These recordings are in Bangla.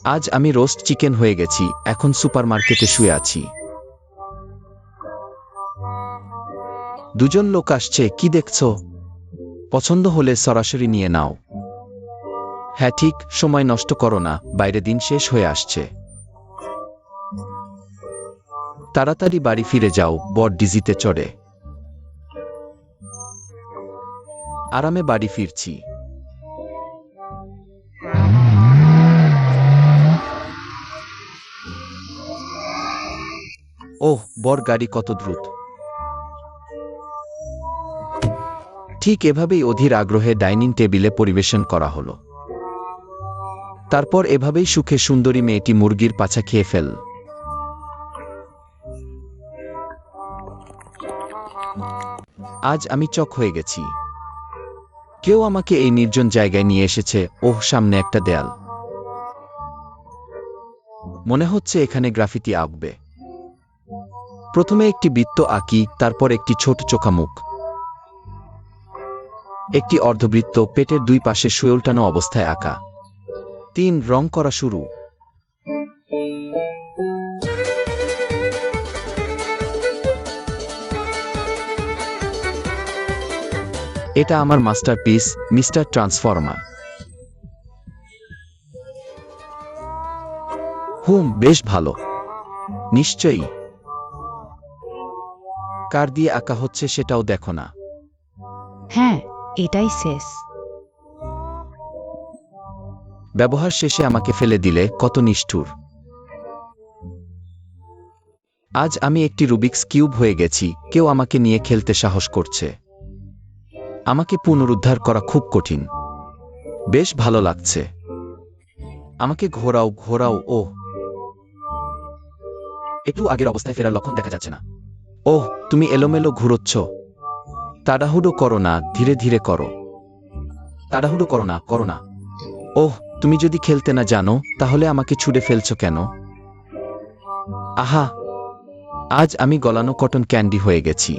আজ আমি রোস্ট চিকেন হয়ে গেছি, এখন সুপারমার্কেটে শুয়ে আছি। দুজন লোক আসছে, কি দেখছো? পছন্দ হলে সরাসরি নিয়ে নাও। হ্যাঁ ঠিক, সময় নষ্ট করো না, বাইরে দিন শেষ হয়ে আসছে। তাড়াতাড়ি বাড়ি ফিরে যাও, বর ডিজিতে চড়ে। আরামে বাড়ি ফিরছি। ওহ, বর গাড়ি কত দ্রুত! ঠিক এভাবেই অধীর আগ্রহে ডাইনিং টেবিলে পরিবেশন করা হলো। তারপর এভাবেই সুখে সুন্দরী মেয়েটি মুরগির পাছা খেয়ে ফেল। আজ আমি চক হয়ে গেছি। কেউ আমাকে এই নির্জন জায়গায় নিয়ে এসেছে। ওহ, সামনে একটা দেয়াল। মনে হচ্ছে এখানে গ্রাফিতি আঁকবে। প্রথমে একটি বৃত্ত আঁকি, তারপর একটি ছোট চোখা মুখ, একটি অর্ধবৃত্ত, পেটের দুই পাশে শুয়ে উল্টানো অবস্থায় আঁকা। 3 রং করা শুরু। এটা আমার মাস্টারপিস, মিস্টার ট্রান্সফর্মার। বেশ ভালো। নিশ্চয়ই। কার দিয়ে আঁকা হচ্ছে সেটাও দেখো না। হ্যাঁ, এটাই শেষ। ব্যবহার শেষে আমাকে ফেলে দিলে, কত নিষ্ঠুর। আজ আমি একটি রুবিক্স কিউব হয়ে গেছি, কেউ আমাকে নিয়ে খেলতে সাহস করছে। আমাকে পুনরুদ্ধার করা খুব কঠিন। বেশ ভালো লাগছে। আমাকে ঘোরাও ঘোরাও। ওহ, একটু আগের অবস্থায় ফেরার লক্ষণ দেখা যাচ্ছে না। ওহ, তুমি এলোমেলো ঘুরোচ্ছ। তাড়াহুড়ো করো না, ধীরে ধীরে করো। তাড়াহুড়ো করো না, করো না। ওহ, তুমি যদি খেলতে না জানো, তাহলে আমাকে ছুঁড়ে ফেলছো কেন? আহা, আজ আমি গলানো কটন ক্যান্ডি হয়ে গেছি।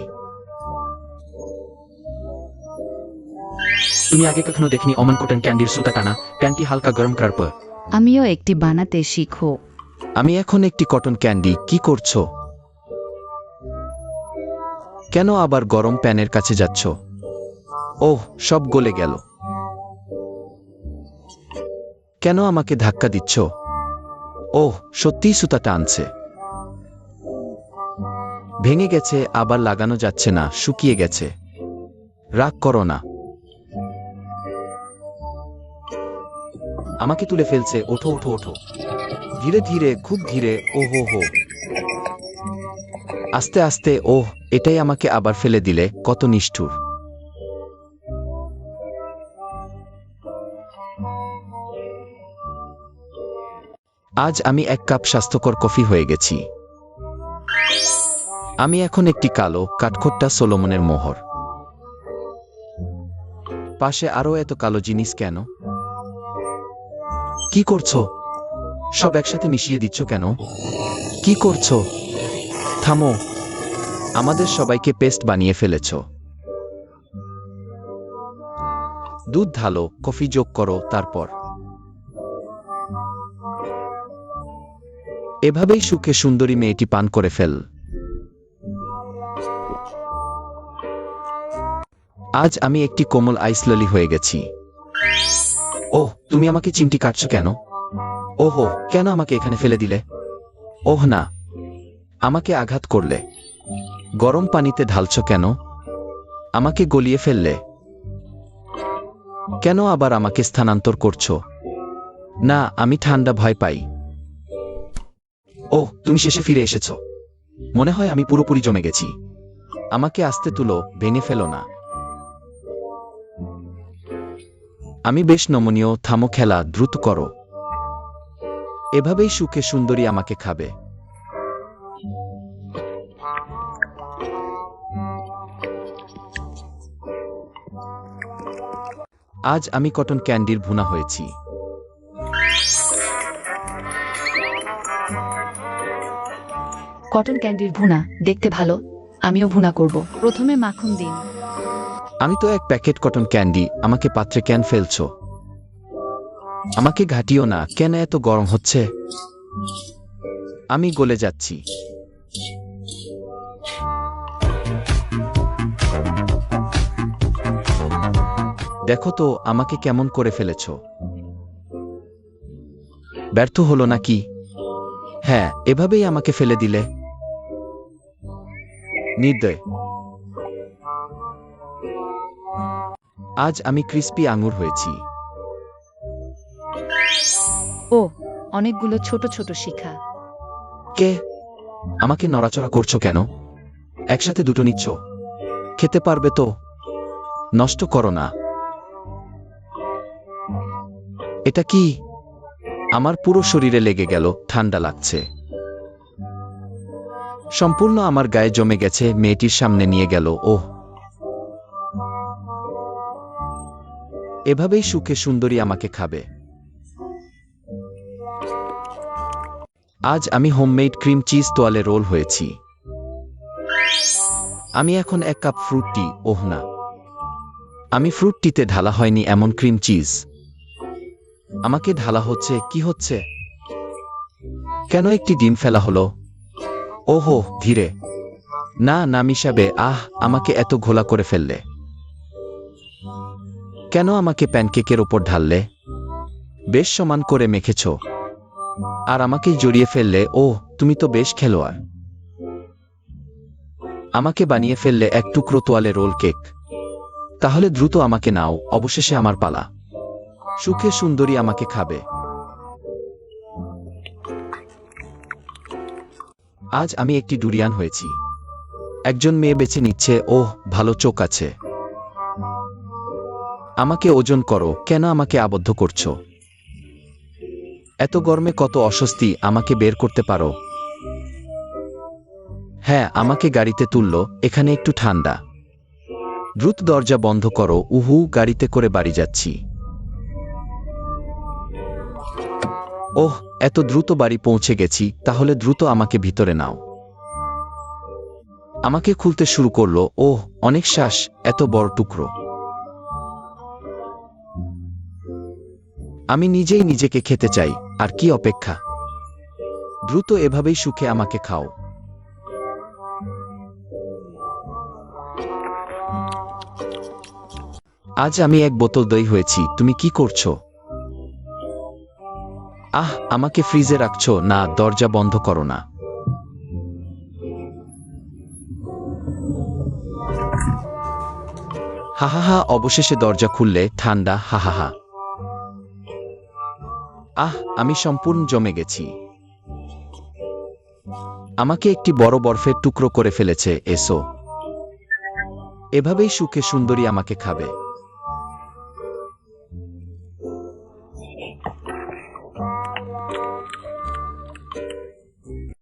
তুমি আগে কখনো দেখনি অমন কটন ক্যান্ডির সুতা টানা প্যান্টি হালকা গরম করার পর? আমিও একটি বানাতে শিখো। আমি এখন একটি কটন ক্যান্ডি। কি করছো? কেন আবার গরম প্যানের কাছে যাচ্ছ? ওহ, সব গলে গেল। কেন আমাকে ধাক্কা দিচ্ছ? ওহ, সত্যিই সুতা টানছে। ভেঙে গেছে, আবার লাগানো যাচ্ছে না, শুকিয়ে গেছে। রাগ করো না। আমাকে তুলে ফেলছে। ওঠো ওঠো ওঠো। ধীরে ধীরে, খুব ধীরে। ও হো হো। আস্তে আস্তে। ওহ, এটাই আমাকে আবার ফেলে দিলে, কত নিষ্ঠুর। আজ আমি 1 কাপ স্বাস্থ্যকর কফি হয়ে গেছি। আমি এখন একটি কালো কাঠখোট্টা সোলোমনের মোহর। পাশে আরো এত কালো জিনিস কেন? কি করছো? সব একসাথে মিশিয়ে দিচ্ছ কেন? কি করছো? থামো। আমাদের সবাইকে পেস্ট বানিয়ে ফেলেছ। দুধ ঢালো, কফি যোগ করো, তারপর এভাবেই সুখে সুন্দরী মেয়েটি পান করে ফেল। আজ আমি একটি কোমল আইসললি হয়ে গেছি। ওহ, তুমি আমাকে চিমটি কাটছো কেন? ওহো, কেন আমাকে এখানে ফেলে দিলে? ওহ না, আমাকে আঘাত করলে। গরম পানিতে ঢালছো কেন? আমাকে গলিয়ে ফেললে। কেন আবার আমাকে স্থানান্তর করছো? না, আমি ঠান্ডা ভয় পাই। ওহ, তুমি শেষে ফিরে এসেছো। মনে হয় আমি পুরোপুরি জমে গেছি। আমাকে আস্তে তুলো, ভেঙে ফেলো না। আমি বেশ নমনীয়। থামো খেলা, দ্রুত করো। এভাবেই সুখে সুন্দরী আমাকে খাবে। আজ আমি কটন ক্যান্ডির ভুনা হয়েছি। কটন ক্যান্ডির ভুনা দেখতে ভালো, আমিও ভুনা করব। প্রথমে মাখন দিন। আমি তো 1 প্যাকেট কটন ক্যান্ডি, আমাকে পাত্রে কেন ফেলছো? আমাকে ঘাটিও না, কেন এত গরম হচ্ছে? আমি গলে যাচ্ছি। দেখো তো আমাকে কেমন করে ফেলেছ। ব্যর্থ হলো নাকি? হ্যাঁ, এভাবেই আমাকে ফেলে দিলে। নির্দয়। আজ আমি ক্রিস্পি আঙুর হয়েছি। ও, অনেকগুলো ছোট ছোট শিখা। কে? আমাকে নড়াচড়া করছো কেন? একসাথে দুটো নিচ্ছ? খেতে পারবে তো? নষ্ট করো না। এটা কি? আমার পুরো শরীরে লেগে গেল, ঠান্ডা লাগছে। সম্পূর্ণ আমার গায়ে জমে গেছে। মেয়েটির সামনে নিয়ে গেল। ওহ, এভাবেই সুখে সুন্দরী আমাকে খাবে। আজ আমি হোমমেড ক্রিম চিজ তোয়ালে রোল হয়েছি। আমি এখন 1 কাপ ফ্রুট টি। ওহ না, আমি ফ্রুট টিতে ঢালা হয়নি এমন ক্রিম চিজ। আমাকে ঢালা হচ্ছে। কি হচ্ছে? কেন একটি ডিম ফেলা হলো? ওহো, ধীরে। না না মিশাবে। আমাকে এত ঘোলা করে ফেললে। কেন আমাকে প্যানকেকের ওপর ঢাললে? বেশ সমান করে মেখেছ। আর আমাকেই জড়িয়ে ফেললে। ওহ, তুমি তো বেশ খেলোয়াড়। আমাকে বানিয়ে ফেললে এক টুকরো তোয়ালে রোল কেক। তাহলে দ্রুত আমাকে নাও, অবশেষে আমার পালা। সুখে সুন্দরী আমাকে খাবে। আজ আমি একটি ডুরিয়ান হয়েছি। একজন মেয়ে বেছে নিচ্ছে। ওহ, ভালো চোখ আছে। আমাকে ওজন করো। কেন আমাকে আবদ্ধ করছো? এত গরমে কত অস্বস্তি। আমাকে বের করতে পারো? হ্যাঁ, আমাকে গাড়িতে তুললো। এখানে একটু ঠান্ডা। দ্রুত দরজা বন্ধ করো। উহু, গাড়িতে করে বাড়ি যাচ্ছি। ওহ, এত দ্রুত বাড়ি পৌঁছে গেছি। তাহলে দ্রুত আমাকে ভিতরে নাও। আমাকে খুলতে শুরু করলো। ওহ, অনেক শ্বাস। এত বড় টুকরো। আমি নিজেই নিজেকে খেতে চাই। আর কি অপেক্ষা? দ্রুত এভাবেই সুখে আমাকে খাও। আজ আমি 1 বোতল দই হয়েছি। তুমি কি করছো? আমাকে ফ্রিজে রাখছো? না, দরজা বন্ধ করো না। হাহাহা, অবশেষে দরজা খুললে। ঠান্ডা। হাহাহা। আমি সম্পূর্ণ জমে গেছি। আমাকে একটি বড় বরফের টুকরো করে ফেলেছে। এসো। এভাবেই সুখে সুন্দরী আমাকে খাবে।